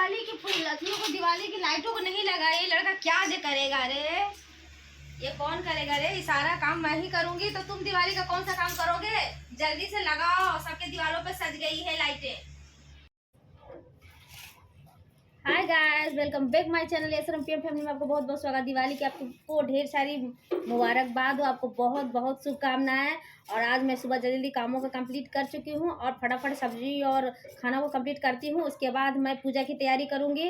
दिवाली की फूल लकड़ियों को, दिवाली की लाइटों को नहीं लगाए, ये लड़का क्या जे करेगा रे? ये कौन करेगा रे? ये सारा काम मैं ही करूंगी तो तुम दिवाली का कौन सा काम करोगे? जल्दी से लगाओ, सबके दीवारों पे सज गई है लाइटें। Hi guys, welcome back my channel SMPM family में आपको बहुत बहुत स्वागत। दिवाली की आपको ढेर सारी मुबारकबाद हो, आपको बहुत बहुत शुभकामनाएं। और आज मैं सुबह जल्दी कामों को कंप्लीट कर चुकी हूं और फटाफट सब्जी और खाना को कंप्लीट करती हूं। उसके बाद मैं पूजा की तैयारी करूंगी।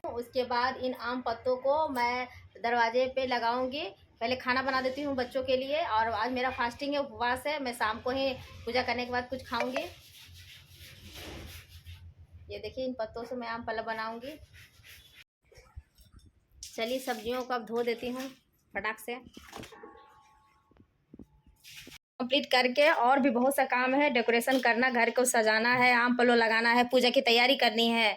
उसके बाद इन आम पत्तों को मैं दरवाजे पे लगाऊंगी। पहले खाना बना देती हूँ बच्चों के लिए, और आज मेरा फास्टिंग है, उपवास है। मैं शाम को ही पूजा करने के बाद कुछ खाऊंगी। ये देखिए, इन पत्तों से मैं आम पल्लव बनाऊंगी। चलिए सब्जियों को अब धो देती हूँ फटाक से। कंप्लीट करके और भी बहुत सा काम है। डेकोरेशन करना, घर को सजाना है, आम पल्लव लगाना है, पूजा की तैयारी करनी है।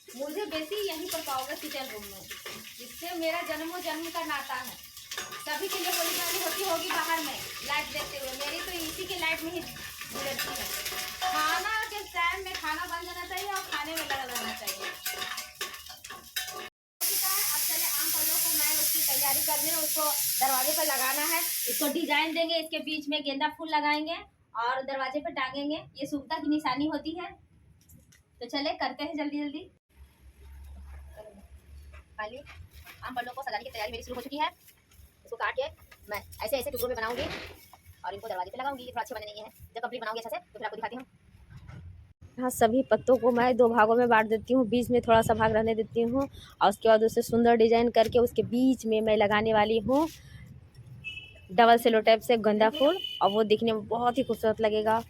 मुझे बेसी यहीं पर पाओगे किचन रूम में, जिससे मेरा जन्मों जन्म का नाता है। सभी के लिए होली दिवाली होती होगी बाहर में लाइट देखते हुए, मेरी तो इसी के लाइट में ही गुजरती है। खाना के टाइम में खाना बन जाना चाहिए और खाने में लगा रहना चाहिए। अब चले आम पल्लों को मैं उसकी तैयारी करने, उसको दरवाजे पर लगाना है। इसको डिजाइन देंगे, इसके बीच में गेंदा फूल लगाएंगे और दरवाजे पर टांगेंगे। ये शुभता की निशानी होती है। तो चले करते हैं जल्दी जल्दी। खाली आम पल्लों को सजाने की तैयारी मेरी शुरू हो चुकी है। इसको काट के मैं ऐसे ऐसे टुकड़ों में बनाऊंगी और इनको दरवाजे पे लगाऊंगी। ये थोड़ा अच्छे बने नहीं है, जब कंप्लीट बनाऊंगी अच्छा से तो फिर आपको दिखाती हूँ। यहाँ सभी पत्तों को मैं दो भागों में बांट देती हूँ, बीच में थोड़ा सा भाग रहने देती हूँ और उसके बाद उसे सुंदर डिजाइन करके उसके बीच में मैं लगाने वाली हूँ डबल सेलो टैप से गेंदा फूल, और वो दिखने में बहुत ही खूबसूरत लगेगा।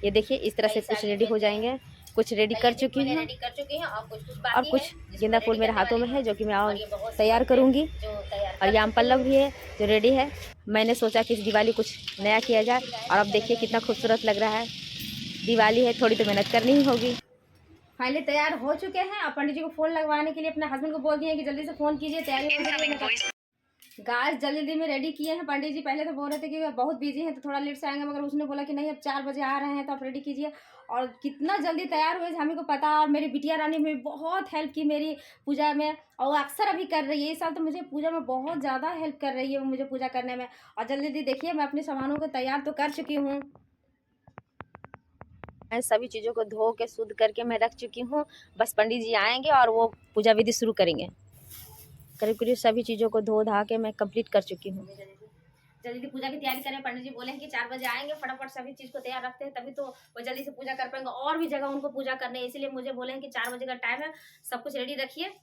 ये देखिए, इस तरह से कुछ रेडी हो जाएंगे। कुछ रेडी कर चुकी हूँ और कुछ गेंदा फूल मेरे हाथों में है, जो कि मैं तैयार करूँगी। और ये आम पल्लव भी है जो रेडी है। मैंने सोचा कि इस दिवाली कुछ नया किया जाए, और अब देखिए कितना खूबसूरत लग रहा है। दिवाली है, थोड़ी तो मेहनत करनी ही होगी। फाइनली तैयार हो चुके हैं। अब पंडित जी को फ़ोन लगवाने के लिए अपने हस्बैंड को बोल दिए कि जल्दी से फ़ोन कीजिए, तैयारी हो। गाइस जल्दी में रेडी किए हैं पंडित जी। पहले तो बोल रहे थे कि बहुत बिजी हैं तो थोड़ा लेट से आएंगे, मगर उसने बोला कि नहीं, अब 4 बजे आ रहे हैं तो आप रेडी कीजिए। और कितना जल्दी तैयार हुए हमें को पता। और मेरी बिटिया रानी ने बहुत हेल्प की मेरी पूजा में, और वो अक्सर अभी कर रही है। इस साल तो मुझे पूजा में बहुत ज़्यादा हेल्प कर रही है वो मुझे पूजा करने में। और जल्दी जल्दी देखिए, मैं अपने सामानों को तैयार तो कर चुकी हूँ। मैं सभी चीज़ों को धो के शुद्ध करके मैं रख चुकी हूँ। बस पंडित जी आएंगे और वो पूजा विधि शुरू करेंगे। करीब करीब सभी चीज़ों को धो धा के मैं कंप्लीट कर चुकी हूँ। जल्दी पूजा की तैयारी करें। पंडित जी बोले हैं कि 4 बजे आएंगे, फटाफट सभी चीज़ को तैयार रखते हैं, तभी तो वो जल्दी से पूजा कर पाएंगे। और भी जगह उनको पूजा करने है, इसलिए मुझे बोले हैं कि 4 बजे का टाइम है, सब कुछ रेडी रखिए।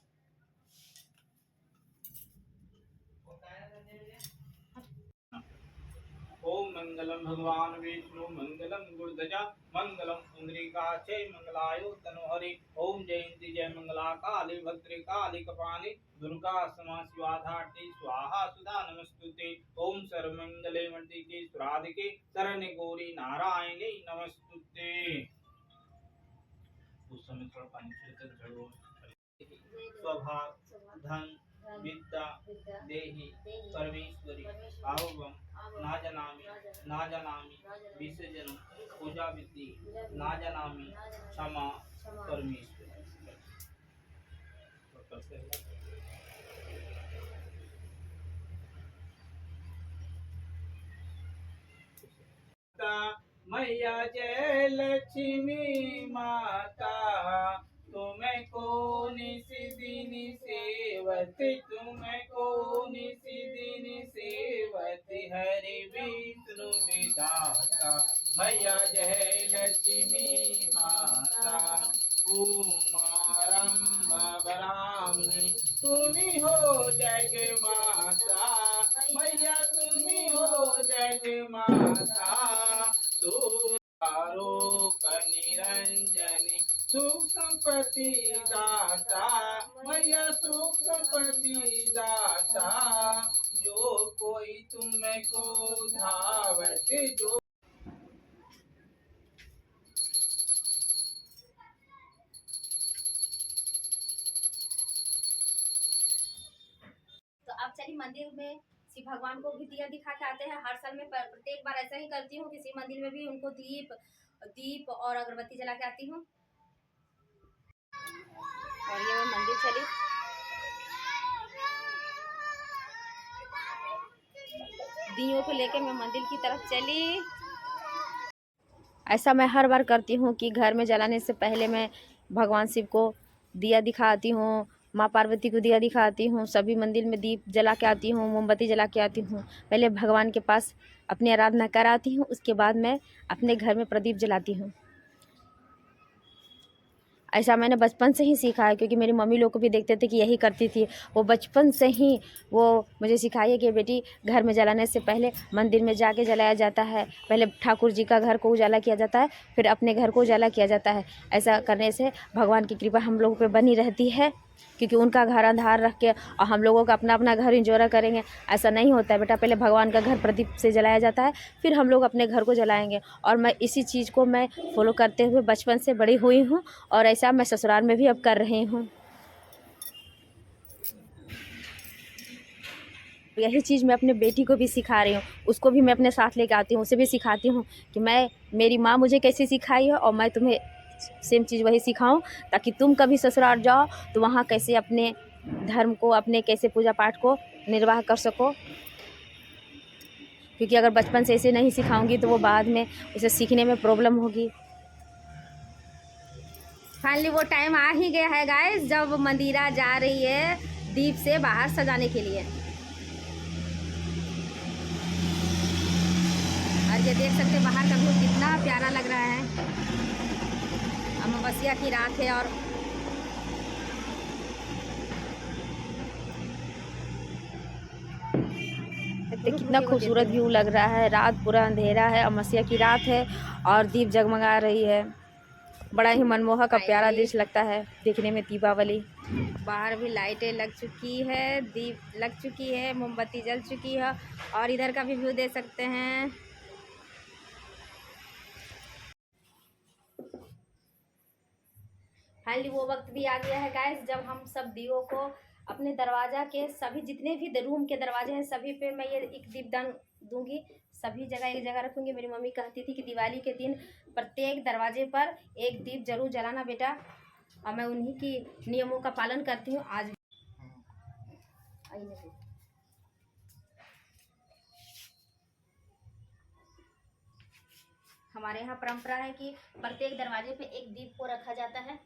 ओम मंगलम भगवान विष्णु मंगलम गुरुध्वजा मंगलम पुंडरीकाक्षै मंगलायो तनोहरि। ओम जयंती जय मंगला काली भद्रे काली कपाली दुर्गा समा शिवा धात्री स्वाहा सुधा नमस्तुते। ओम सर्वमंगले मंडिके सुराधिके शरण्य गौरी नारायणी नमस्तुते। उस समय थोड़ा पानी छिड़कर झड़ो। स्वभाव धन विद्या देहि परमेश्वरी आहुवम ना जनामि विसर्जन पूजा विधि ना जनामि क्षमा परमेश्वरी। मैया जय लक्ष्मी माता, तुम्हें कौन सी दिन सेवत, तुम्हें कौन सी दिन सेवत, हरि विष्णु विधाता। मैया जय लक्ष्मी माता, उमारंभा ब्राह्मणी तुम्ही हो जग माता। मैया तुम्ही हो जग माता, आरोप निरंजनी सुख संपत्ति दाता। मैया सुख संपत्ति दाता, जो कोई तुम्हें को धावत जो। तो अब चलिए मंदिर में शिव भगवान को भी दिया दिखा के आते हैं। हर साल में प्रत्येक बार ऐसा ही करती हूँ कि शिव मंदिर में भी उनको दीप दीप और अगरबत्ती जला के आती हूँ। और ये मैं मंदिर चली। दियों को लेके मैं मंदिर की तरफ चली। ऐसा मैं हर बार करती हूँ कि घर में जलाने से पहले मैं भगवान शिव को दिया दिखाती हूँ, माँ पार्वती को दिया दिखाती हूँ, सभी मंदिर में दीप जला के आती हूँ, मोमबत्ती जला के आती हूँ। पहले भगवान के पास अपनी आराधना कराती हूँ, उसके बाद मैं अपने घर में प्रदीप जलाती हूँ। ऐसा मैंने बचपन से ही सीखा है, क्योंकि मेरी मम्मी लोग को भी देखते थे कि यही करती थी। वो बचपन से ही वो मुझे सिखाई कि बेटी घर में जलाने से पहले मंदिर में जाके जलाया जाता है। पहले ठाकुर जी का घर को उजाला किया जाता है, फिर अपने घर को उजाला किया जाता है। ऐसा करने से भगवान की कृपा हम लोगों पे बनी रहती है, क्योंकि उनका घर अंधार रख के और हम लोगों का अपना अपना घर इंजॉय करेंगे, ऐसा नहीं होता है बेटा। पहले भगवान का घर प्रदीप से जलाया जाता है, फिर हम लोग अपने घर को जलाएंगे। और मैं इसी चीज़ को मैं फॉलो करते हुए बचपन से बड़ी हुई हूँ, और ऐसा मैं ससुराल में भी अब कर रही हूँ। यही चीज़ मैं अपने बेटी को भी सिखा रही हूँ, उसको भी मैं अपने साथ लेके आती हूँ, उसे भी सिखाती हूँ कि मेरी माँ मुझे कैसे सिखाई है और मैं तुम्हें सेम चीज़ वही सिखाऊं, ताकि तुम कभी ससुराल जाओ तो वहाँ कैसे अपने धर्म को, अपने कैसे पूजा पाठ को निर्वाह कर सको। क्योंकि अगर बचपन से इसे नहीं सिखाऊंगी तो वो बाद में उसे सीखने में प्रॉब्लम होगी। फाइनली वो टाइम आ ही गया है गाइस, जब मंदिरा जा रही है दीप से बाहर सजाने के लिए। और ये देख सकते हैं बाहर का व्यू कितना प्यारा लग रहा है। अमावस्या की रात है और कितना खूबसूरत व्यू लग रहा है। रात पूरा अंधेरा है, अमावस्या की रात है और दीप जगमगा रही है। बड़ा ही मनमोहक और प्यारा दृश्य लगता है देखने में दीपावली। बाहर भी लाइटें लग चुकी है, दीप लग चुकी है, मोमबत्ती जल चुकी है। और इधर का भी व्यू देख सकते हैं। फाइनली वो वक्त भी आ गया है गाइस, जब हम सब दियों को अपने दरवाजा के सभी जितने भी रूम के दरवाजे हैं सभी पे मैं ये एक दीपदान दूंगी। सभी जगह एक जगह रखूंगी। मेरी मम्मी कहती थी कि दिवाली के दिन प्रत्येक दरवाजे पर एक दीप जरूर जलाना बेटा, और मैं उन्हीं की नियमों का पालन करती हूँ आज। हमारे यहाँ परंपरा है कि प्रत्येक दरवाजे पे एक दीप को रखा जाता है।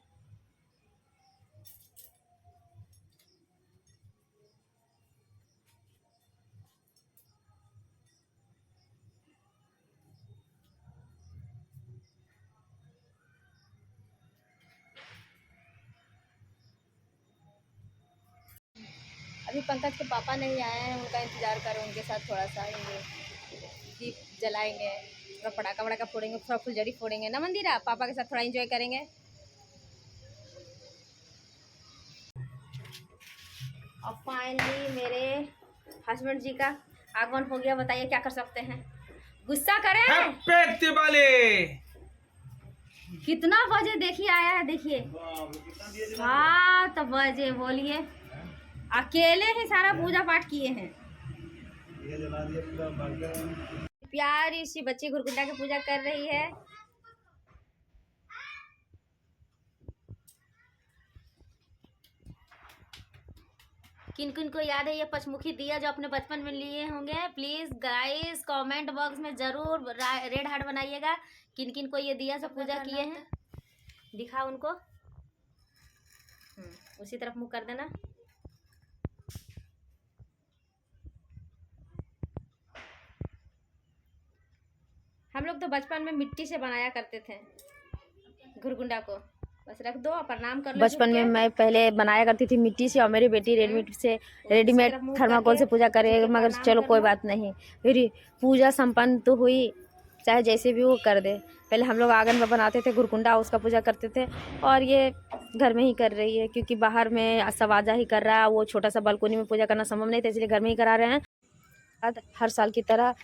अभी पंकज के पापा नहीं आए हैं, उनका इंतज़ार करें, उनके साथ थोड़ा सा दीप जलाएंगे, थोड़ा पटाखा वड़ाखा फोड़ेंगे, थोड़ा फुलझड़ी फोड़ेंगे ना मंदिरा, पापा के साथ थोड़ा एंजॉय करेंगे। और फाइनली मेरे हस्बैंड जी का आगमन हो गया। बताइए क्या कर सकते हैं, गुस्सा करें। हैप्पी दिवाली। कितना बजे देखिए आया है, देखिए 7 बजे। बोलिए, अकेले ही सारा पूजा पाठ किए हैं। प्यारी सी बच्ची गुरगुंडा की पूजा कर रही है। किन किन को याद है ये पचमुखी दिया जो अपने बचपन में लिए होंगे, प्लीज गाइस कमेंट बॉक्स में जरूर रेड हार्ट बनाइएगा। किन किन को ये दिया से पूजा किए हैं, दिखा उनको। उसी तरफ मुंह कर देना। हम लोग तो बचपन में मिट्टी से बनाया करते थे गुरगुंडा को। बस रख दो, प्रणाम कर लो। बचपन में मैं पहले बनाया करती थी मिट्टी से, और मेरी बेटी रेडीमेड थर्माकोल से पूजा करे, मगर चलो कोई बात नहीं। फिर पूजा संपन्न तो हुई, चाहे जैसे भी वो कर दे। पहले हम लोग आंगन में बनाते थे गुरकुंडा, उसका पूजा करते थे, और ये घर में ही कर रही है क्योंकि बाहर में सब आजा ही कर रहा है। वो छोटा सा बालकोनी में पूजा करना संभव नहीं था, इसलिए घर में ही करा रहे हैं। हर साल की तरह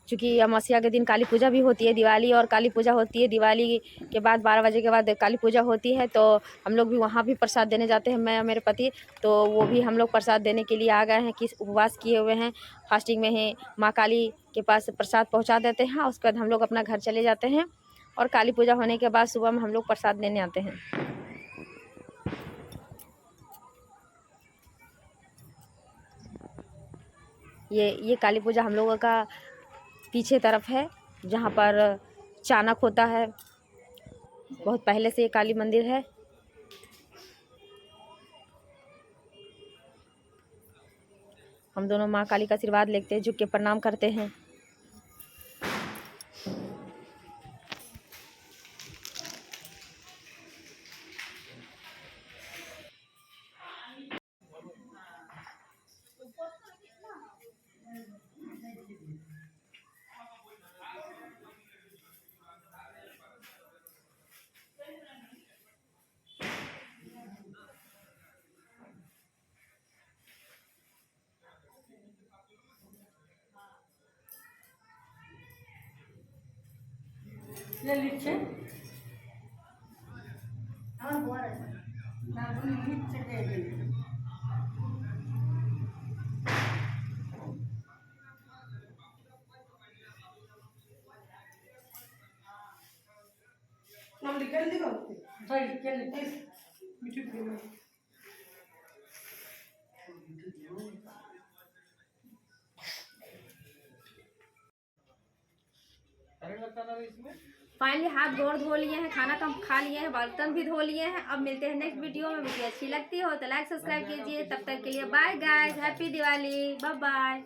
चूँकि अमावस्या के दिन काली पूजा भी होती है, दिवाली और काली पूजा होती है। दिवाली के बाद 12 बजे के बाद काली पूजा होती है, तो हम लोग भी वहाँ भी प्रसाद देने जाते हैं, मैं और मेरे पति। तो वो भी हम लोग प्रसाद देने के लिए आ गए हैं कि उपवास किए हुए हैं, फास्टिंग में ही माँ काली के पास प्रसाद पहुँचा देते हैं। उसके बाद हम लोग अपना घर चले जाते हैं। और काली पूजा होने के बाद सुबह में हम लोग प्रसाद लेने आते हैं। ये काली पूजा हम लोगों का पीछे तरफ है, जहाँ पर चानक होता है। बहुत पहले से ये काली मंदिर है। हम दोनों माँ काली का आशीर्वाद लेते हैं, झुक के प्रणाम करते हैं। फाइनली हाथ गोड़ धो लिए हैं, खाना कम खा लिए हैं, बर्तन भी धो लिए हैं। अब मिलते हैं नेक्स्ट वीडियो में। वीडियो अच्छी लगती हो तो लाइक सब्सक्राइब कीजिए। तब तक के लिए bye guys, happy Diwali, bye bye.